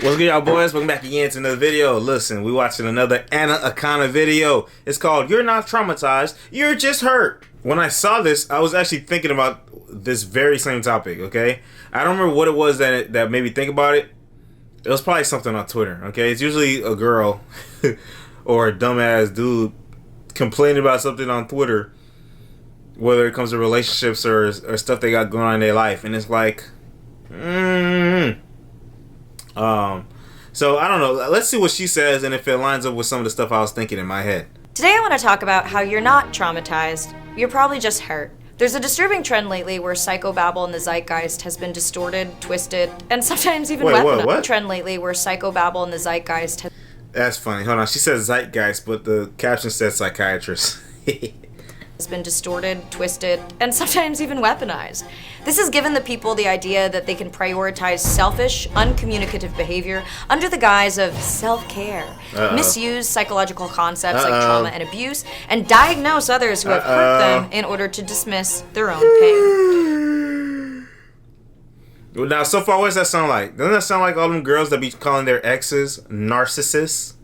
What's good, y'all boys? Welcome back again to another video. Listen, we watching another Akana video. It's called You're Not Traumatized, You're Just Hurt. When I saw this, I was actually thinking about this very same topic, okay? I don't remember what it was that made me think about it. It was probably something on Twitter, okay? It's usually a girl or a dumbass dude complaining about something on Twitter, whether it comes to relationships or stuff they got going on in their life. And it's like, so I don't know. Let's see what she says and if it lines up with some of the stuff I was thinking in my head. Today I want to talk about how you're not traumatized. You're probably just hurt. There's a disturbing trend lately where psychobabble in the zeitgeist has been distorted, twisted, and sometimes even weaponized. What? Trend lately where psychobabble in the zeitgeist has... That's funny. Hold on. She says zeitgeist, but the caption says psychiatrist. has been distorted, twisted, and sometimes even weaponized. This has given the people the idea that they can prioritize selfish, uncommunicative behavior under the guise of self-care, misuse psychological concepts like trauma and abuse, and diagnose others who have hurt them in order to dismiss their own pain. Well, now, so far, what does that sound like? Doesn't that sound like all them girls that be calling their exes narcissists?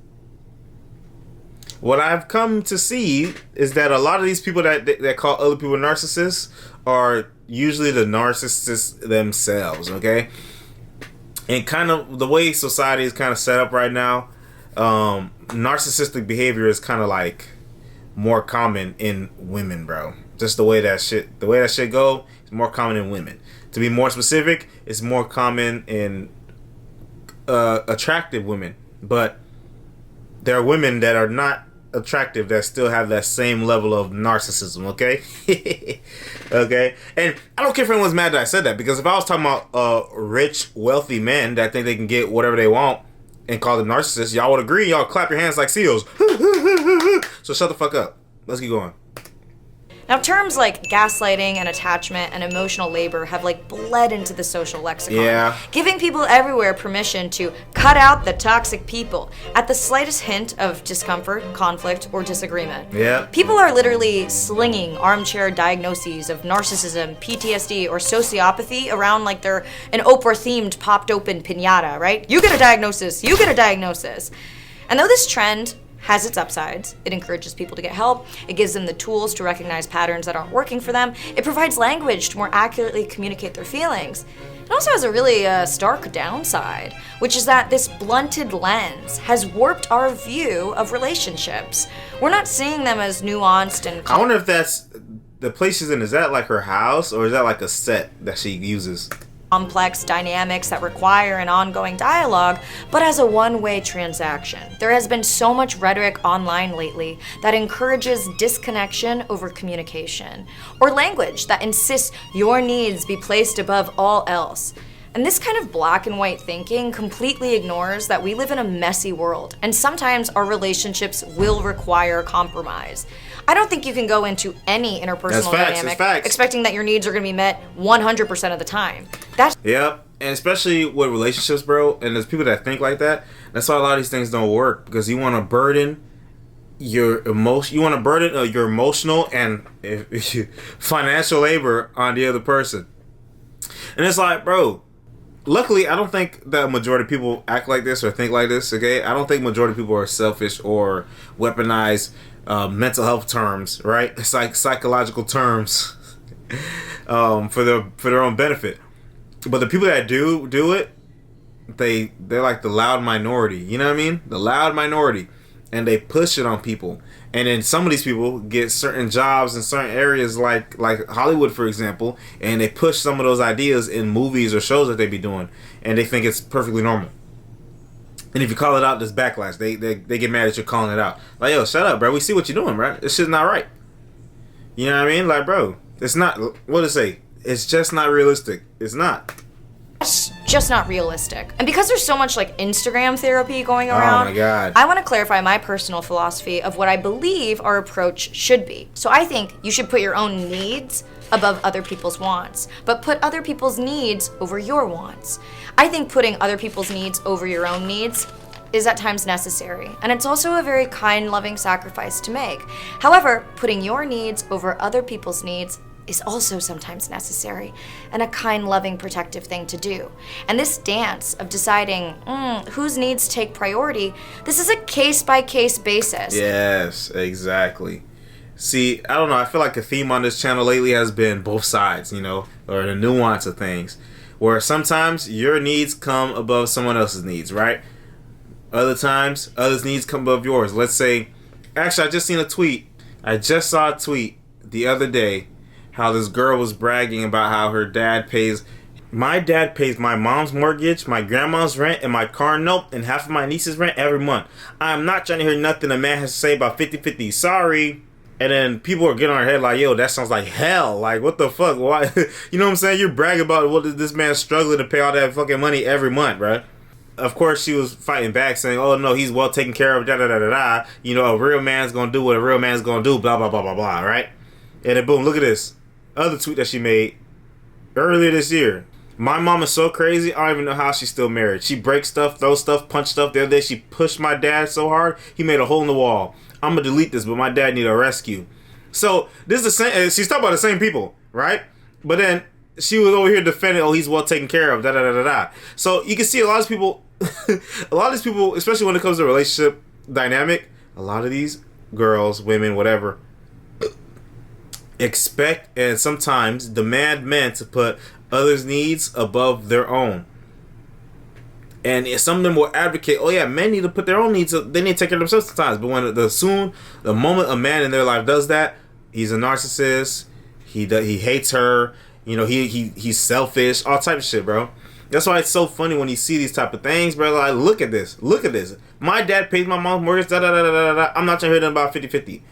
What I've come to see is that a lot of these people that call other people narcissists are usually the narcissists themselves, okay? And kind of the way society is kind of set up right now, narcissistic behavior is kind of like more common in women, bro. Just the way that shit go, it's more common in women. To be more specific, it's more common in attractive women, but there are women that are not attractive that still have that same level of narcissism, okay? Okay? And I don't care if anyone's mad that I said that, because if I was talking about rich, wealthy men that think they can get whatever they want and call them narcissists, y'all would agree, y'all clap your hands like seals. So shut the fuck up. Let's keep going. Now, terms like gaslighting and attachment and emotional labor have bled into the social lexicon, giving people everywhere permission to cut out the toxic people at the slightest hint of discomfort, conflict, or disagreement. Yeah. People are literally slinging armchair diagnoses of narcissism, PTSD, or sociopathy around like they're an Oprah-themed popped open piñata, right? You get a diagnosis, you get a diagnosis. And though this trend has its upsides, it encourages people to get help, it gives them the tools to recognize patterns that aren't working for them, it provides language to more accurately communicate their feelings. It also has a really stark downside, which is that this blunted lens has warped our view of relationships. We're not seeing them as nuanced and... I wonder if that's the place she's in. Is that like her house, or is that like a set that she uses? Complex dynamics that require an ongoing dialogue, but as a one-way transaction. There has been so much rhetoric online lately that encourages disconnection over communication, or language that insists your needs be placed above all else. And this kind of black and white thinking completely ignores that we live in a messy world, and sometimes our relationships will require compromise. I don't think you can go into any interpersonal dynamic expecting that your needs are going to be met 100% of the time. Yep, and especially with relationships, bro, and there's people that think like that. That's why a lot of these things don't work, because you want to burden your emotional and financial labor on the other person. And it's like, bro, luckily, I don't think that a majority of people act like this or think like this, okay? I don't think majority of people are selfish or weaponize mental health terms, right? It's like psychological terms for their own benefit. But the people that do it, they're like the loud minority. You know what I mean? The loud minority, and they push it on people. And then some of these people get certain jobs in certain areas, like Hollywood, for example, and they push some of those ideas in movies or shows that they be doing, and they think it's perfectly normal. And if you call it out, there's backlash. They get mad that you're calling it out. Like, yo, shut up, bro. We see what you're doing, bro. This shit's not right. You know what I mean? Like, bro, it's not, what to say? It's just not realistic. It's not. It's just not realistic. And because there's so much Instagram therapy going around, oh my God, I want to clarify my personal philosophy of what I believe our approach should be. So I think you should put your own needs above other people's wants, but put other people's needs over your wants. I think putting other people's needs over your own needs is at times necessary, and it's also a very kind, loving sacrifice to make. However, putting your needs over other people's needs is also sometimes necessary and a kind, loving, protective thing to do. And this dance of deciding whose needs take priority, this is a case-by-case basis. Yes, exactly. See, I don't know. I feel like a theme on this channel lately has been both sides, or the nuance of things. Where sometimes your needs come above someone else's needs, right? Other times, others' needs come above yours. Let's say, actually, I just seen a tweet. I just saw a tweet the other day how this girl was bragging about how her dad pays. My dad pays my mom's mortgage, my grandma's rent, and my car note, and half of my niece's rent every month. I'm not trying to hear nothing a man has to say about 50-50. Sorry. And then people are getting on her head like, yo, that sounds like hell. Like, what the fuck? Why? You know what I'm saying? You're bragging about what this man's struggling to pay all that fucking money every month, right? Of course, she was fighting back saying, oh, no, he's well taken care of, da-da-da-da-da. A real man's going to do what a real man's going to do, blah, blah, blah, blah, blah, right? And then, boom, look at this. Other tweet that she made earlier this year. My mom is so crazy, I don't even know how she's still married. She breaks stuff, throws stuff, punch stuff. The other day, she pushed my dad so hard, he made a hole in the wall. I'm going to delete this, but my dad need a rescue. So, this is the same. She's talking about the same people, right? But then, she was over here defending, oh, he's well taken care of, da-da-da-da-da. So, you can see a lot of people, especially when it comes to relationship dynamic, a lot of these girls, women, whatever, expect and sometimes demand men to put others' needs above their own. And some of them will advocate, oh yeah, men need to put their own needs up. They need to take care of themselves sometimes. But when the moment a man in their life does that, he's a narcissist. He hates her. He's selfish. All type of shit, bro. That's why it's so funny when you see these type of things, bro. Like, look at this. My dad pays my mom's mortgage. Da da da da da. I'm not trying to hear nothing about 50-50.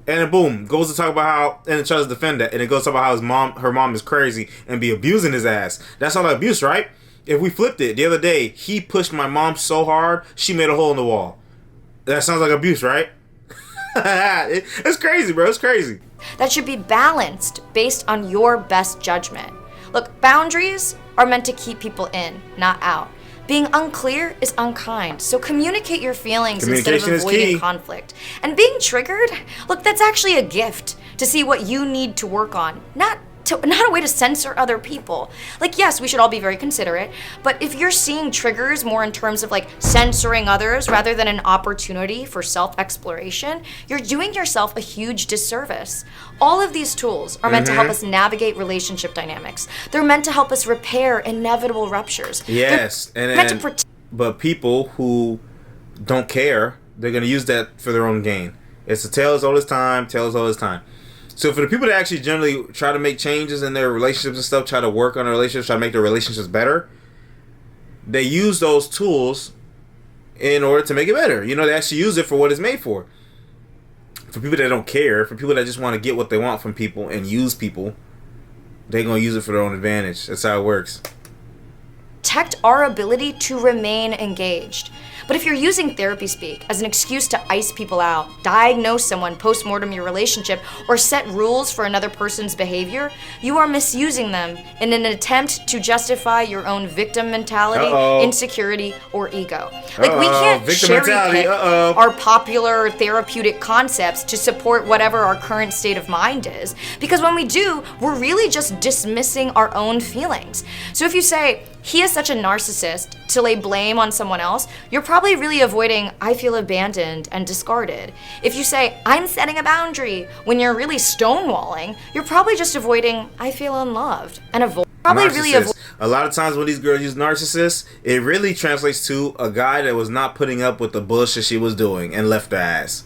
And then boom, goes to talk about how, and it tries to defend that, and it goes to talk about how her mom is crazy and be abusing his ass. That's all abuse, right? If we flipped it, the other day, he pushed my mom so hard, she made a hole in the wall. That sounds like abuse, right? It's crazy, bro. It's crazy. That should be balanced based on your best judgment. Look, boundaries are meant to keep people in, not out. Being unclear is unkind, so communicate your feelings instead of avoiding conflict. And being triggered, look, that's actually a gift to see what you need to work on, not a way to censor other people. Like, yes, we should all be very considerate, but if you're seeing triggers more in terms of like censoring others rather than an opportunity for self-exploration, you're doing yourself a huge disservice. All of these tools are meant to help us navigate relationship dynamics. They're meant to help us repair inevitable ruptures. Yes, but people who don't care, they're going to use that for their own gain. It's a tale as old as time, So for the people that actually generally try to make changes in their relationships and stuff, try to work on their relationships, try to make their relationships better, they use those tools in order to make it better. They actually use it for what it's made for. For people that don't care, for people that just want to get what they want from people and use people, they're going to use it for their own advantage. That's how it works. Protect our ability to remain engaged. But if you're using therapy speak as an excuse to ice people out, diagnose someone post-mortem your relationship, or set rules for another person's behavior, you are misusing them in an attempt to justify your own victim mentality, insecurity, or ego. Like, we can't cherry-pick our popular therapeutic concepts to support whatever our current state of mind is. Because when we do, we're really just dismissing our own feelings. So if you say, he is such a narcissist, to lay blame on someone else, you're probably really avoiding, I feel abandoned and discarded. If you say, I'm setting a boundary, when you're really stonewalling, you're probably just avoiding, I feel unloved. And a lot of times when these girls use narcissists, it really translates to a guy that was not putting up with the bullshit she was doing and left her ass.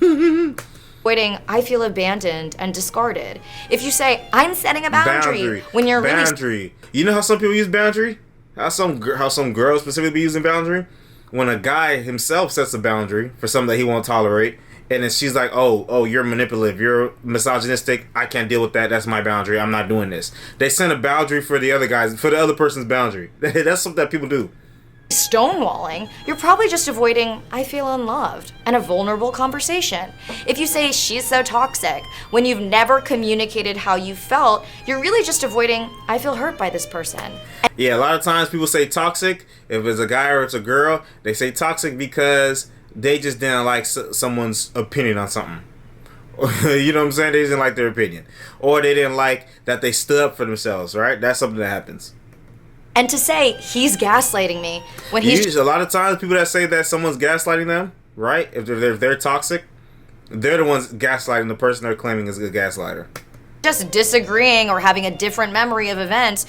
Avoiding, I feel abandoned and discarded. If you say, I'm setting a boundary. When you're really... You know how some people use boundary? How some girls specifically be using boundary? When a guy himself sets a boundary for something that he won't tolerate, and then she's like, oh, you're manipulative, you're misogynistic, I can't deal with that, that's my boundary, I'm not doing this. They set a boundary for the other person's boundary. That's something that people do. Stonewalling, you're probably just avoiding, I feel unloved, and a vulnerable conversation. If you say, she's so toxic, when you've never communicated how you felt, you're really just avoiding, I feel hurt by this person. Yeah, a lot of times people say toxic. If it's a guy or it's a girl, they say toxic because they just didn't like someone's opinion on something. You know what I'm saying? They didn't like their opinion. Or they didn't like that they stood up for themselves, right? That's something that happens. And to say he's gaslighting me when he's A lot of times people that say that someone's gaslighting them, right? If they're toxic, they're the ones gaslighting the person they're claiming is a gaslighter. just disagreeing or having a different memory of events,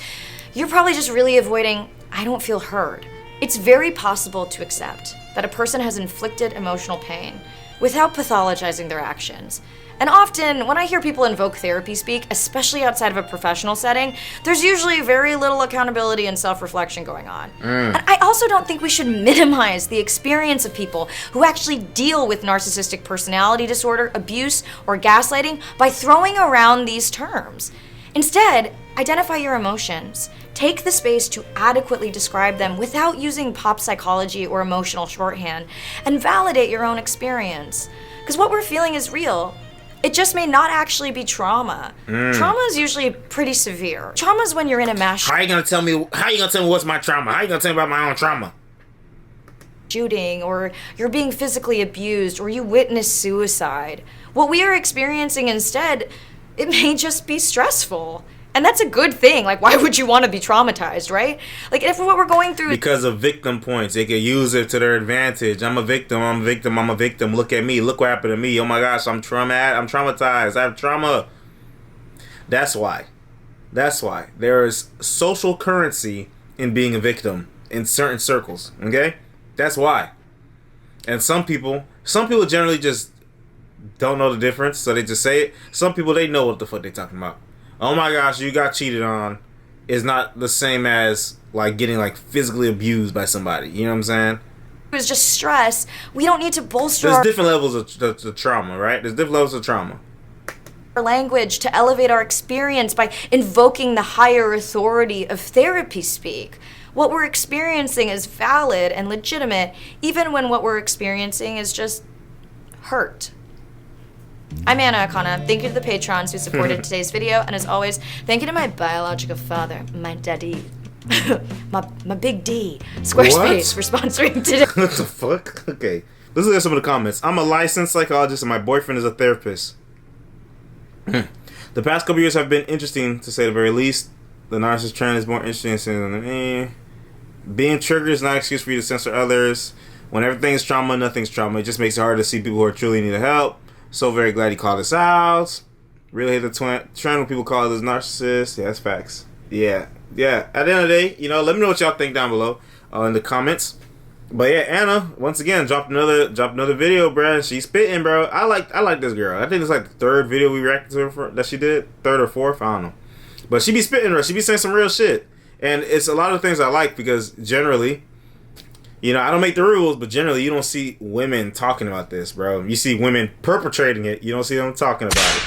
you're probably just really avoiding, I don't feel heard. It's very possible to accept that a person has inflicted emotional pain without pathologizing their actions. And often, when I hear people invoke therapy speak, especially outside of a professional setting, there's usually very little accountability and self-reflection going on. And I also don't think we should minimize the experience of people who actually deal with narcissistic personality disorder, abuse, or gaslighting by throwing around these terms. Instead, identify your emotions. Take the space to adequately describe them without using pop psychology or emotional shorthand, and validate your own experience. Because what we're feeling is real. It just may not actually be trauma. Trauma is usually pretty severe. Trauma is when you're in a mass How you gonna tell me what's my trauma? How you gonna tell me about my own trauma? shooting, or you're being physically abused, or you witness suicide. What we are experiencing instead, it may just be stressful. And that's a good thing. Like, why would you want to be traumatized, right? Like, if what we're going through... Because of victim points. They can use it to their advantage. I'm a victim. Look at me. Look what happened to me. Oh my gosh, I'm traumatized. I have trauma. That's why. There is social currency in being a victim in certain circles. Okay? That's why. And some people generally just don't know the difference, so they just say it. Some people, they know what the fuck they talking about. Oh my gosh, you got cheated on is not the same as like getting like physically abused by somebody. You know what I'm saying? It was just stress. We don't need to bolster There's different levels of trauma, right? There's different levels of trauma. our language to elevate our experience by invoking the higher authority of therapy speak. What we're experiencing is valid and legitimate, even when what we're experiencing is just hurt. I'm Anna Akana. Thank you to the patrons who supported today's video, and as always, thank you to my biological father, my daddy, my big D, Squarespace, for sponsoring today. What the fuck? Okay, let's look at some of the comments. I'm a licensed psychologist, and my boyfriend is a therapist. The past couple years have been interesting, to say the very least. The narcissist trend is more interesting than being triggered is not an excuse for you to censor others. When everything's trauma, nothing's trauma. It just makes it hard to see people who are truly need help. So very glad he called us out. Really hate the trend when people call us narcissists. Yeah, that's facts. Yeah. At the end of the day, let me know what y'all think down below in the comments. But yeah, Anna once again dropped another video, bro. She's spitting, bro. I like this girl. I think it's like the third video we reacted to her that she did, third or fourth. I don't know. But she be spitting, bro. She be saying some real shit, and it's a lot of things I like because generally, I don't make the rules, but generally you don't see women talking about this, bro. You see women perpetrating it. You don't see them talking about it.